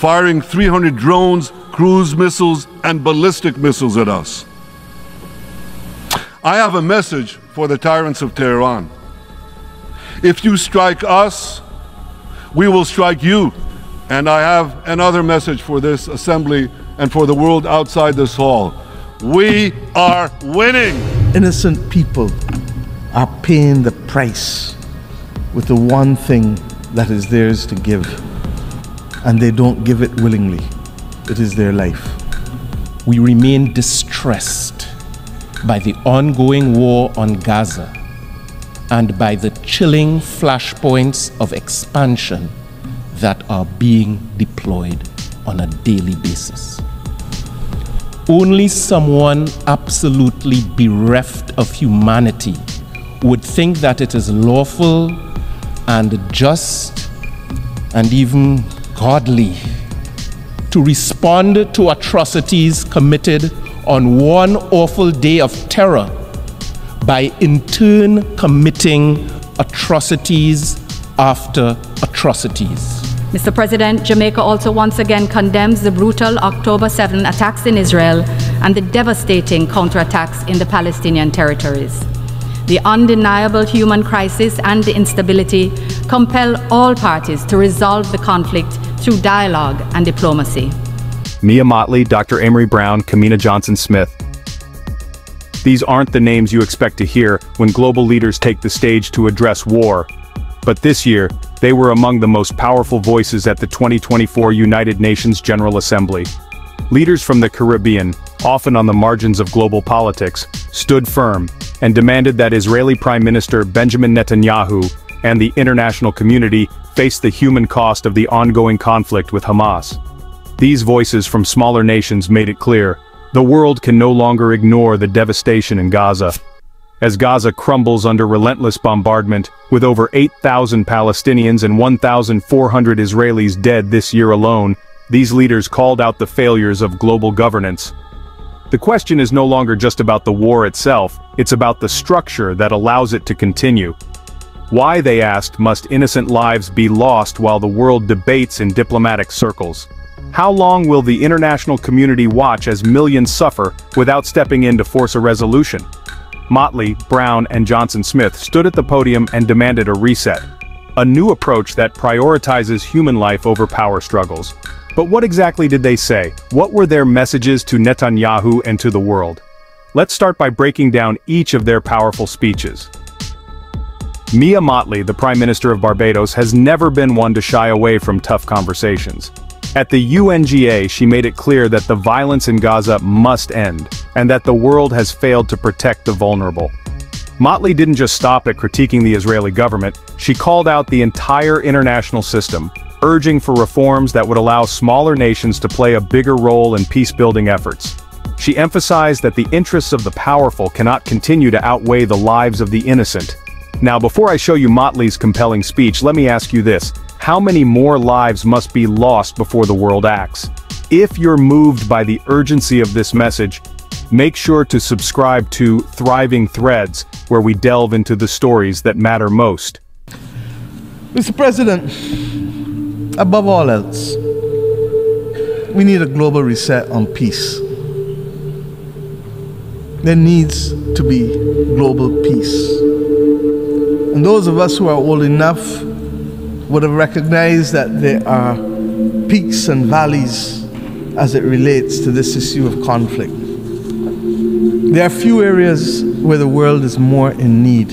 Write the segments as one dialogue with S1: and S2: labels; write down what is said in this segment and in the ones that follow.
S1: firing 300 drones, cruise missiles, and ballistic missiles at us. I have a message for the tyrants of Tehran. If you strike us, we will strike you. And I have another message for this assembly and for the world outside this hall. We are winning.
S2: Innocent people are paying the price with the one thing that is theirs to give. And they don't give it willingly. It is their life.
S3: We remain distressed by the ongoing war on Gaza and by the chilling flashpoints of expansion that are being deployed on a daily basis. Only someone absolutely bereft of humanity would think that it is lawful and just and even godly to respond to atrocities committed on one awful day of terror by in turn committing atrocities after atrocities.
S4: Mr. President, Jamaica also once again condemns the brutal October 7 attacks in Israel and the devastating counterattacks in the Palestinian territories. The undeniable human crisis and the instability compel all parties to resolve the conflict through dialogue and diplomacy.
S5: Mia Mottley, Dr. Amery, Browne, Kamina Johnson-Smith. These aren't the names you expect to hear when global leaders take the stage to address war. But this year, they were among the most powerful voices at the 2024 United Nations General Assembly. Leaders from the Caribbean, often on the margins of global politics, stood firm and demanded that Israeli Prime Minister Benjamin Netanyahu and the international community face the human cost of the ongoing conflict with Hamas. These voices from smaller nations made it clear, the world can no longer ignore the devastation in Gaza. As Gaza crumbles under relentless bombardment, with over 8,000 Palestinians and 1,400 Israelis dead this year alone, these leaders called out the failures of global governance. The question is no longer just about the war itself, it's about the structure that allows it to continue. Why, they asked, must innocent lives be lost while the world debates in diplomatic circles? How long will the international community watch as millions suffer without stepping in to force a resolution? Mottley, Browne, and Johnson-Smith stood at the podium and demanded a reset. A new approach that prioritizes human life over power struggles. But what exactly did they say? What were their messages to Netanyahu and to the world? Let's start by breaking down each of their powerful speeches. Mia Mottley, the Prime Minister of Barbados, has never been one to shy away from tough conversations. At the UNGA, she made it clear that the violence in Gaza must end, and that the world has failed to protect the vulnerable. Mottley didn't just stop at critiquing the Israeli government, she called out the entire international system, urging for reforms that would allow smaller nations to play a bigger role in peacebuilding efforts. She emphasized that the interests of the powerful cannot continue to outweigh the lives of the innocent. Now, before I show you Mottley's compelling speech, let me ask you this. How many more lives must be lost before the world acts? If you're moved by the urgency of this message, make sure to subscribe to Thriving Threads, where we delve into the stories that matter most.
S2: Mr. President, above all else, we need a global reset on peace. There needs to be global peace. And those of us who are old enough would have recognized that there are peaks and valleys as it relates to this issue of conflict. There are few areas where the world is more in need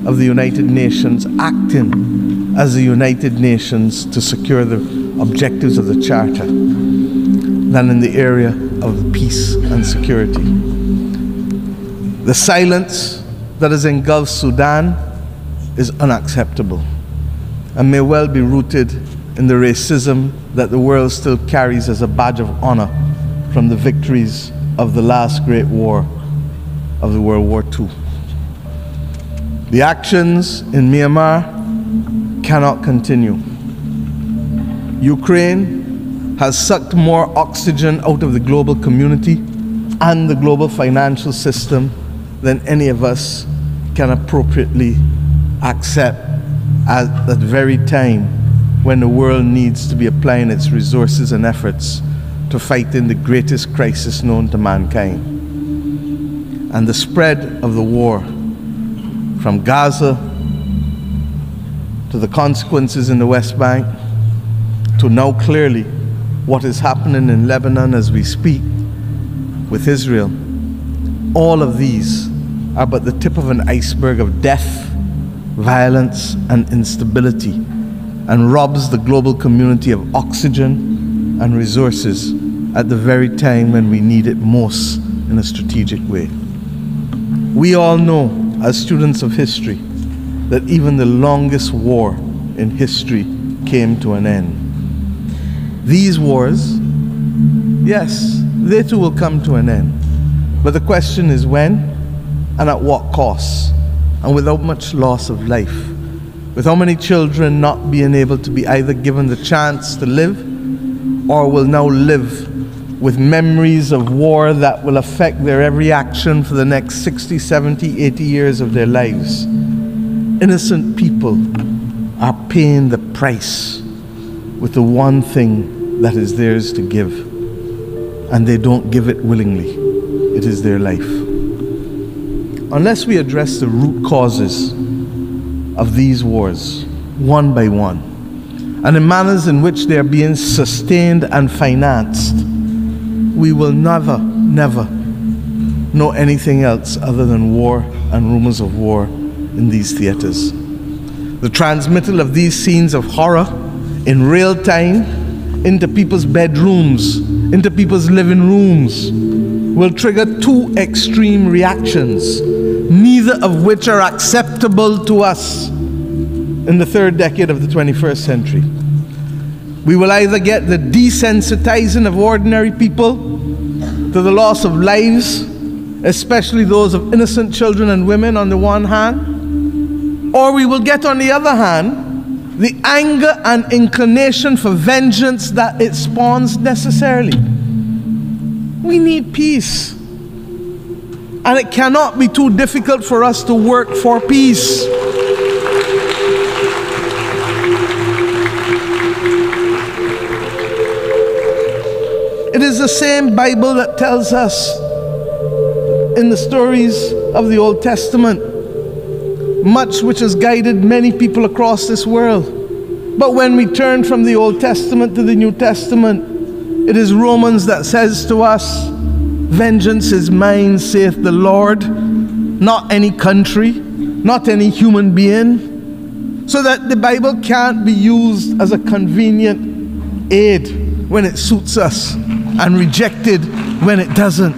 S2: of the United Nations acting as the United Nations to secure the objectives of the Charter than in the area of peace and security. The silence that has engulfed Sudan is unacceptable and may well be rooted in the racism that the world still carries as a badge of honor from the victories of the last great war of the World War II. The actions in Myanmar cannot continue. Ukraine has sucked more oxygen out of the global community and the global financial system than any of us can appropriately accept at that very time when the world needs to be applying its resources and efforts to fight in the greatest crisis known to mankind. And the spread of the war from Gaza to the consequences in the West Bank to now clearly what is happening in Lebanon as we speak with Israel, all of these are but the tip of an iceberg of death, violence, and instability, and robs the global community of oxygen and resources at the very time when we need it most in a strategic way. We all know, as students of history, that even the longest war in history came to an end. These wars, yes, they too will come to an end. But the question is when and at what cost, and without much loss of life, with how many children not being able to be either given the chance to live or will now live with memories of war that will affect their every action for the next 60, 70, 80 years of their lives. Innocent people are paying the price with the one thing that is theirs to give, and they don't give it willingly. It is their life. Unless we address the root causes of these wars one by one, and the manners in which they are being sustained and financed, we will never know anything else other than war and rumors of war in these theaters. The transmittal of these scenes of horror in real time into people's bedrooms, into people's living rooms, will trigger two extreme reactions, neither of which are acceptable to us in the third decade of the 21st century. We will either get the desensitizing of ordinary people to the loss of lives, especially those of innocent children and women on the one hand, or we will get on the other hand the anger and inclination for vengeance that it spawns necessarily. We need peace, and it cannot be too difficult for us to work for peace. It is the same Bible that tells us in the stories of the Old Testament, much which has guided many people across this world. But when we turn from the Old Testament to the New Testament, it is Romans that says to us, "Vengeance is mine, saith the Lord," not any country, not any human being, so that the Bible can't be used as a convenient aid when it suits us and rejected when it doesn't.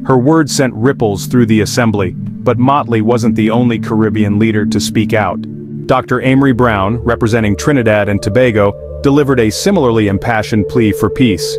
S5: Her words sent ripples through the assembly, but Mottley wasn't the only Caribbean leader to speak out. Dr. Amery Browne, representing Trinidad and Tobago, delivered a similarly impassioned plea for peace.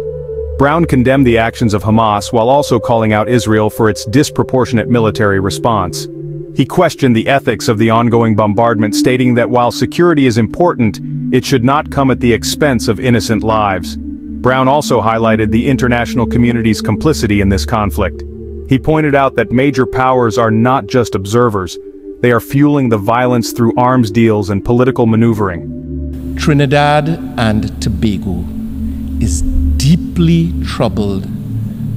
S5: Browne condemned the actions of Hamas while also calling out Israel for its disproportionate military response. He questioned the ethics of the ongoing bombardment, stating that while security is important, it should not come at the expense of innocent lives. Browne also highlighted the international community's complicity in this conflict. He pointed out that major powers are not just observers, they are fueling the violence through arms deals and political maneuvering.
S3: Trinidad and Tobago is deeply troubled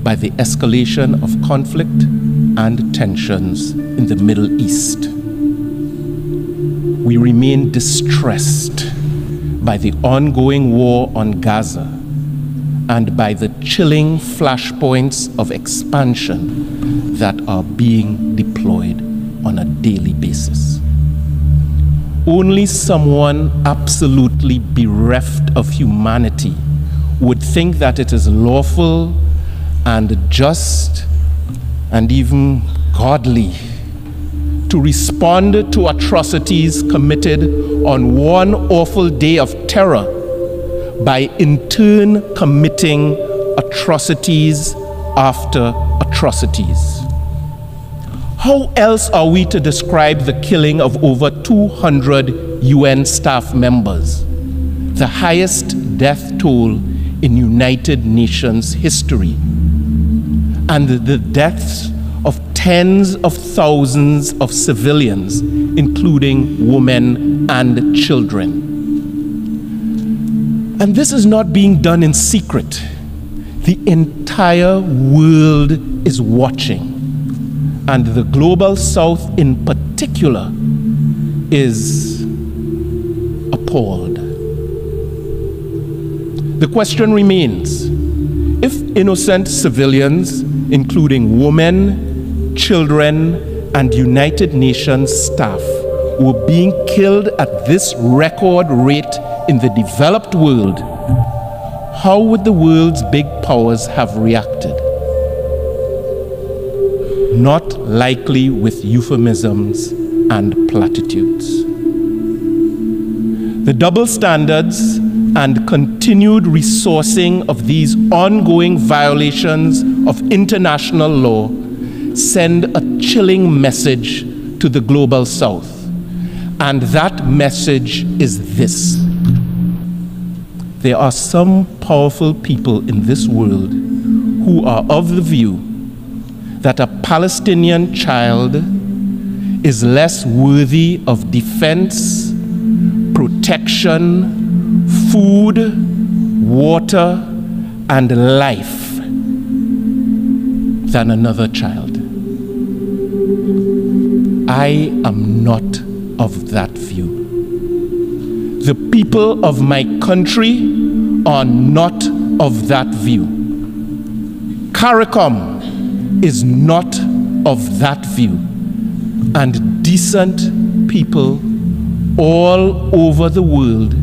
S3: by the escalation of conflict and tensions in the Middle East. We remain distressed by the ongoing war on Gaza and by the chilling flashpoints of expansion that are being deployed on a daily basis. Only someone absolutely bereft of humanity would think that it is lawful and just and even godly to respond to atrocities committed on one awful day of terror by in turn committing atrocities after atrocities. How else are we to describe the killing of over 200 UN staff members, the highest death toll in United Nations history, and the deaths of tens of thousands of civilians, including women and children? And this is not being done in secret. The entire world is watching. And the Global South in particular is appalled. The question remains, if innocent civilians, including women, children, and United Nations staff, were being killed at this record rate in the developed world, how would the world's big powers have reacted? Not likely with euphemisms and platitudes. The double standards and continued resourcing of these ongoing violations of international law send a chilling message to the Global South. And that message is this: there are some powerful people in this world who are of the view that a Palestinian child is less worthy of defense, protection, food, water, and life than another child. I am not of that view. The people of my country are not of that view. CARICOM is not of that view. And decent people all over the world,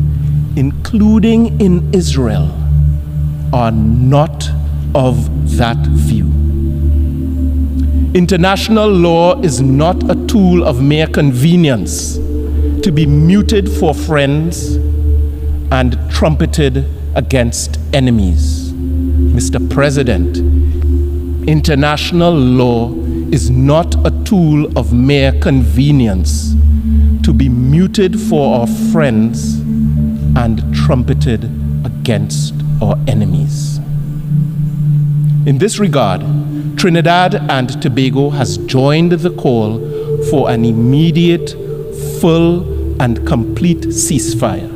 S3: including in Israel, are not of that view. International law is not a tool of mere convenience to be muted for friends and trumpeted against enemies. Mr. President, international law is not a tool of mere convenience to be muted for our friends and trumpeted against our enemies. In this regard, Trinidad and Tobago has joined the call for an immediate, full, and complete ceasefire,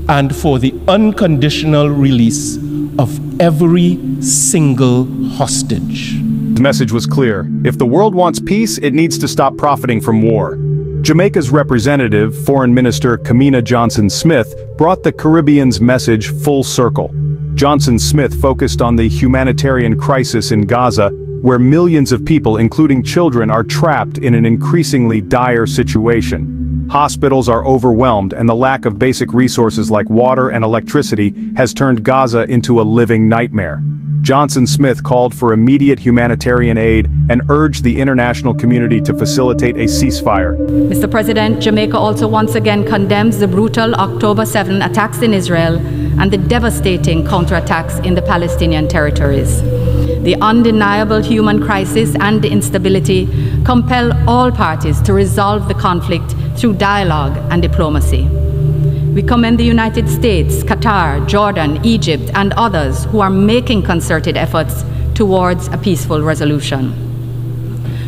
S3: and for the unconditional release of every single hostage.
S5: The message was clear. If the world wants peace, it needs to stop profiting from war. Jamaica's representative, Foreign Minister Kamina Johnson-Smith, brought the Caribbean's message full circle. Johnson-Smith focused on the humanitarian crisis in Gaza, where millions of people, including children, are trapped in an increasingly dire situation. Hospitals are overwhelmed, and the lack of basic resources like water and electricity has turned Gaza into a living nightmare. Johnson-Smith called for immediate humanitarian aid and urged the international community to facilitate a ceasefire.
S4: Mr. President, Jamaica also once again condemns the brutal October 7 attacks in Israel and the devastating counterattacks in the Palestinian territories. The undeniable human crisis and instability compel all parties to resolve the conflict through dialogue and diplomacy. We commend the United States, Qatar, Jordan, Egypt, and others who are making concerted efforts towards a peaceful resolution.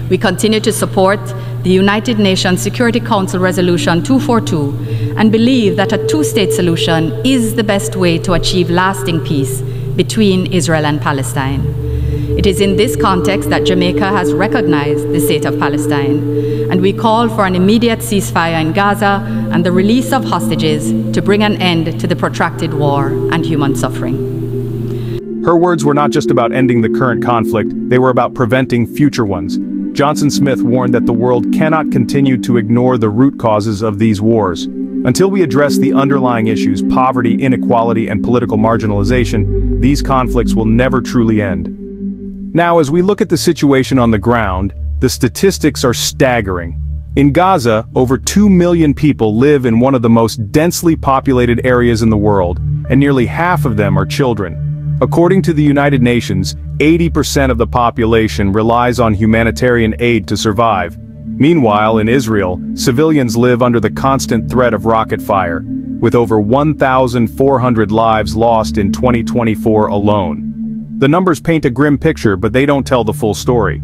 S4: We continue to support the United Nations Security Council Resolution 242 and believe that a two-state solution is the best way to achieve lasting peace between Israel and Palestine. It is in this context that Jamaica has recognized the state of Palestine, and we call for an immediate ceasefire in Gaza and the release of hostages to bring an end to the protracted war and human suffering.
S5: Her words were not just about ending the current conflict, they were about preventing future ones. Johnson-Smith warned that the world cannot continue to ignore the root causes of these wars. Until we address the underlying issues, poverty, inequality, and political marginalization, these conflicts will never truly end. Now, as we look at the situation on the ground, the statistics are staggering. In Gaza, over 2 million people live in one of the most densely populated areas in the world, and nearly half of them are children. According to the United Nations, 80% of the population relies on humanitarian aid to survive. Meanwhile, in Israel, civilians live under the constant threat of rocket fire, with over 1,400 lives lost in 2024 alone. The numbers paint a grim picture, but they don't tell the full story.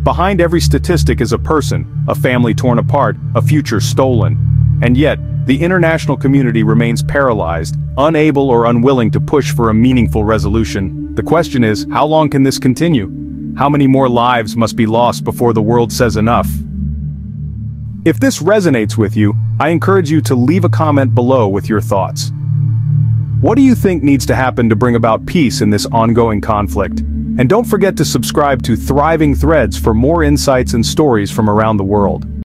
S5: Behind every statistic is a person, a family torn apart, a future stolen. And yet, the international community remains paralyzed, unable or unwilling to push for a meaningful resolution. The question is, how long can this continue? How many more lives must be lost before the world says enough? If this resonates with you, I encourage you to leave a comment below with your thoughts. What do you think needs to happen to bring about peace in this ongoing conflict? And don't forget to subscribe to Thriving Threads for more insights and stories from around the world.